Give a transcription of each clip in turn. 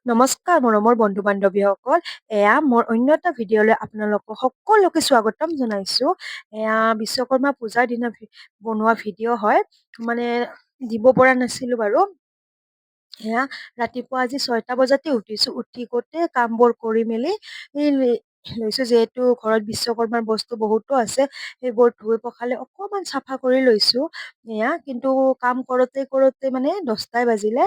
নমস্কাৰ মৰমৰ বন্ধু বান্ধৱীসকল। এয়া মোৰ অন্য এটা ভিডিঅ'লৈ আপোনালোকক সকলোকে স্বাগতম জনাইছো। এয়া বিশ্বকৰ্মা পূজাৰ দিনা বনোৱা ভিডিঅ' হয়। মানে দিব পৰা নাছিলো বাৰু। এয়া ৰাতিপুৱা আজি 6টা বজাতে উঠিছো। উঠি গোটেই কামবোৰ কৰি মেলি লৈছো, যিহেতু ঘৰত বিশ্বকৰ্মাৰ বস্তু বহুতো আছে। সেইবোৰ ধুই পখালি অকমান চাফা কৰি লৈছো। এয়া কিন্তু কাম কৰোতে কৰোতে মানে 10টাই বাজিলে।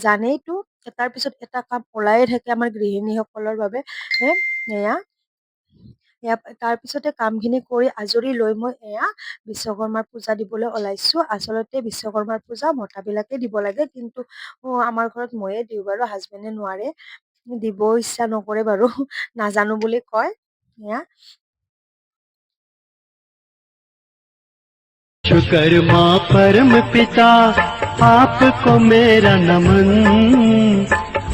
জানেইতো এটাৰ পিছত এটা কাম ওলায়ে থাকে আমাৰ গৃহিণীসকলৰ বাবে। এয়া এয়া তাৰ পিছতে কামখিনি কৰি আজৰি লৈ মই এয়া বিশ্বকৰ্মাৰ পূজা দিবলৈ ওলাইছো। আচলতে বিশ্বকৰ্মাৰ পূজা মতাবিলাকে দিব লাগে, কিন্তু আমাৰ ঘৰত ময়ে দিওঁ বাৰু, হাজবেণ্ডে নোৱাৰে, দিব ইচ্ছা নকৰে বাৰু, নাজানো বুলি কয়। এয়া विश्वकर्मा परम पिता आपको मेरा नमन।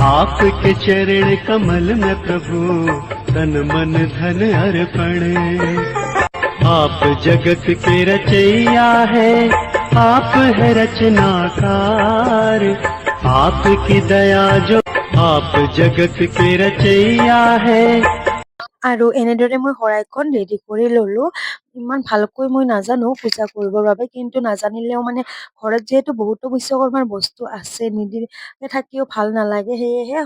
आपके चरण कमल में प्रभु तन मन धन अर्पण। आप जगत के रचैया है, आप है रचनाकार। आपकी दया जो आप जगत के रचैया है। আৰু এনেদৰে মই শৰাইখন ৰেডি কৰি ললো। ইমান ভালকৈ মই নাজানো পূজা কৰিবৰ বাবে, কিন্তু নাজানিলেও মানে ঘৰত যিহেতু বহুতো বিশ্বকৰ্মাৰ বস্তু আছে, নিদিলে থাকিও ভাল নালাগে। সেয়েহে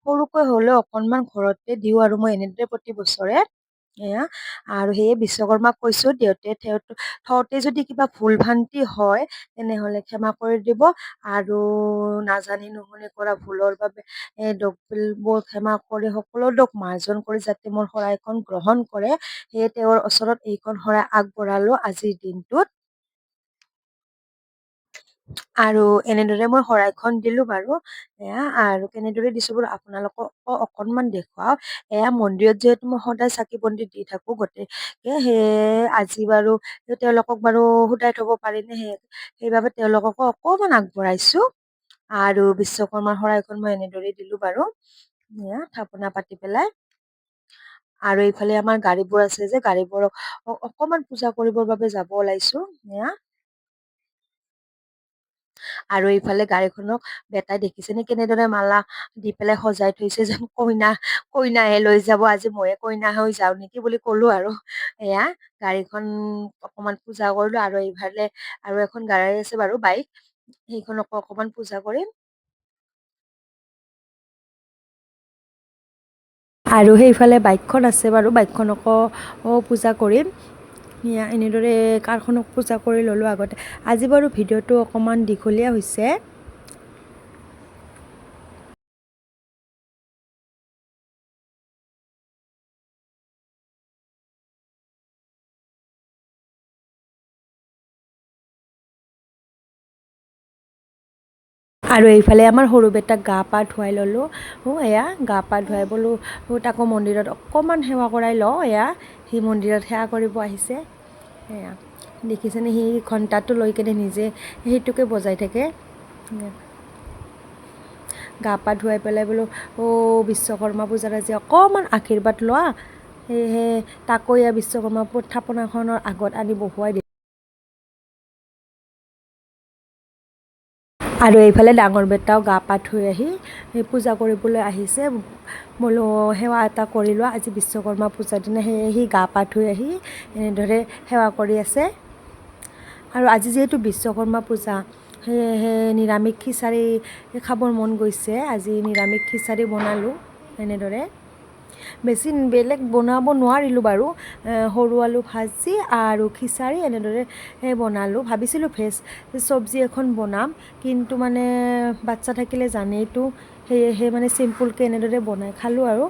সৰুকৈ হলেও অকনমান ঘৰতে দিওঁ আৰু মই এনেদৰে প্ৰতি বছৰে। এয়া আৰু সেয়ে বিশ্বকৰ্মাক কৈছো, থওঁতে যদি কিবা ভুল ভ্ৰান্তি হয় তেনেহলে ক্ষমা কৰি দিব। আৰু নাজানি নুশুনি কৰা ভুলৰ বাবে দোষবোৰ ক্ষমা কৰি সকলো দোষ মাৰ্জন কৰি যাতে মোৰ শৰাইখন গ্ৰহণ কৰে, সেয়ে তেওঁৰ ওচৰত এইখন শৰাই আগবঢ়ালো আজিৰ দিনটোত। আৰু এনেদৰে মই শৰাইখন দিলো বাৰু। এয়া আৰু কেনেদৰে দিছো বাৰু আপোনালোকক অকনমান দেখুৱাও। এয়া মন্দিৰত যিহেতু মই সদায় চাকি বন্তি দি থাকো গতিকে সেয়ে আজি বাৰু তেওঁলোকক বাৰু সোধাই থব পাৰিনে, সেইবাবে তেওঁলোককো অকমান আগবঢ়াইছো। আৰু বিশ্বকৰ্মাৰ শৰাইখন মই এনেদৰে দিলো বাৰু, এয়া থাপনা পাতি পেলাই। আৰু এইফালে আমাৰ গাড়ীবোৰ আছে যে, গাড়ীবোৰক অকমান পূজা কৰিবৰ বাবে যাব ওলাইছো। এয়া আৰু এইফালে গাড়ীখনক বেটাই দেখিছেনে কেনেদৰে মালা দি পেলাই সজাই থৈছে, যেন কইনাহে লৈ যাব, আজি ময়ে কইনা হৈ যাওঁ নেকি বুলি কলো আৰু। এয়া গাড়ীখন অকমান পূজা কৰিলো। আৰু এইফালে আৰু এখন গাড়ী আছে বাৰু, বাইক, সেইখনকো অকমান পূজা কৰিম। আৰু সেইফালে বাইকখন আছে বাৰু, বাইকখনকো পূজা কৰিম। এনেদৰে কাৰখনক পূজা কৰি ল'লোঁ আগতে। আজি বাৰু ভিডিঅ'টো অকণমান দীঘলীয়া হৈছে। আৰু এইফালে আমাৰ সৰু বেটাক গা পা ধুৱাই ল'লোঁ। এয়া গা পা ধুৱাই বোলো তাকো মন্দিৰত অকণমান সেৱা কৰাই লওঁ। এয়া সি মন্দিৰত সেৱা কৰিব আহিছে। এয়া দেখিছেনে, সি ঘণ্টাটো লৈ কেনে নিজে সেইটোকে বজাই থাকে। গা পা ধুৱাই পেলাই বোলো বিশ্বকৰ্মা পূজাত আজি অকণমান আশীৰ্বাদ লোৱা। সেয়েহে তাকো এয়া বিশ্বকৰ্মা থাপনাখনৰ আগত আনি বহুৱাই দিলোঁ। আৰু এইফালে ডাঙৰ বেটাও গা পা ধুই আহি পূজা কৰিবলৈ আহিছে। বোলো সেৱা এটা কৰি লোৱা, আজি বিশ্বকৰ্মা পূজাৰ দিনা। সেয়ে সি গা পা ধুই আহি এনেদৰে সেৱা কৰি আছে। আৰু আজি যিহেতু বিশ্বকৰ্মা পূজা, সেয়েহে নিৰামিষ খিচাৰি খাবৰ মন গৈছে। আজি নিৰামিষ খিচাৰি বনালোঁ। এনেদৰে বেছি বেলেগ বনাব নোৱাৰিলোঁ বাৰু। সৰু আলু ভাজি আৰু খিচাৰি এনেদৰে বনালোঁ। ভাবিছিলোঁ ভেজ চব্জি এখন বনাম, কিন্তু মানে বাচ্ছা থাকিলে জানেইতো, সেয়েহে মানে চিম্পুলকৈ এনেদৰে বনাই খালোঁ আৰু।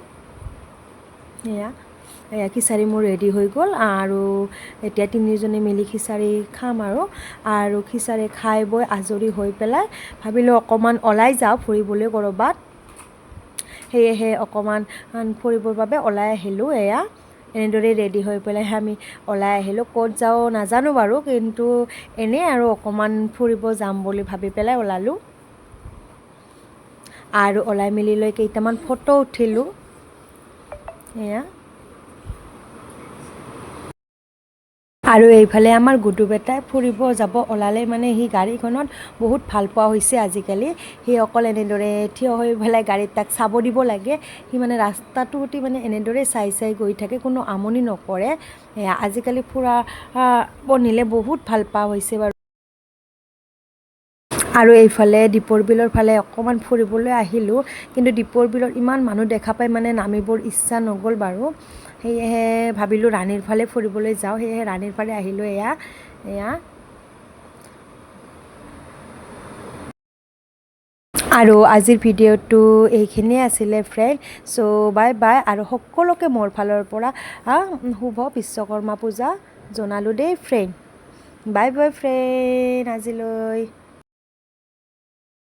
এয়া খিচাৰি মোৰ ৰেডি হৈ গ'ল। আৰু এতিয়া তিনিজনে মিলি খিচাৰি খাম আৰু খিচাৰি খাই বৈ আজৰি হৈ পেলাই ভাবিলোঁ অকণমান ওলাই যাওঁ ফুৰিবলৈ ক'ৰবাত। সেয়েহে অকণমান ফুৰিবৰ বাবে ওলাই আহিলোঁ। এয়া এনেদৰে ৰেডি হৈ পেলাই আমি ওলাই আহিলোঁ। ক'ত যাওঁ নাজানো বাৰু, কিন্তু এনেই আৰু অকণমান ফুৰিব যাম বুলি ভাবি পেলাই ওলালোঁ। আৰু ওলাই মেলি লৈ কেইটামান ফটো উঠিলোঁ। এয়া আৰু এইফালে আমাৰ গুডু বেটাই ফুৰিব যাব ওলালে মানে সি গাড়ীখনত বহুত ভাল পোৱা হৈছে আজিকালি। সি অকল এনেদৰে থিয় হৈ পেলাই গাড়ীত তাক চাব দিব লাগে। সি মানে ৰাস্তাটো সতি মানে এনেদৰে চাই চাই গৈ থাকে, কোনো আমনি নকৰে। আজিকালি ফুৰাব নিলে বহুত ভাল পোৱা হৈছে বাৰু। আৰু এইফালে দীপৰ বিলৰ ফালে অকণমান ফুৰিবলৈ আহিলোঁ, কিন্তু দীপৰ বিলত ইমান মানুহ দেখা পাই মানে নামিবৰ ইচ্ছা নগ'ল বাৰু। সেয়েহে ভাবিলোঁ ৰাণীৰ ফালে ফুৰিবলৈ যাওঁ, সেয়েহে ৰাণীৰ ফালে আহিলোঁ। এয়া আৰু আজিৰ ভিডিঅ'টো এইখিনিয়ে আছিলে ফ্ৰেণ্ড। চ' বাই বাই, আৰু সকলোকে মোৰ ফালৰ পৰা শুভ বিশ্বকৰ্মা পূজা জনালোঁ দেই ফ্ৰেণ্ড। বাই বাই ফ্ৰেণ্ড আজিলৈ।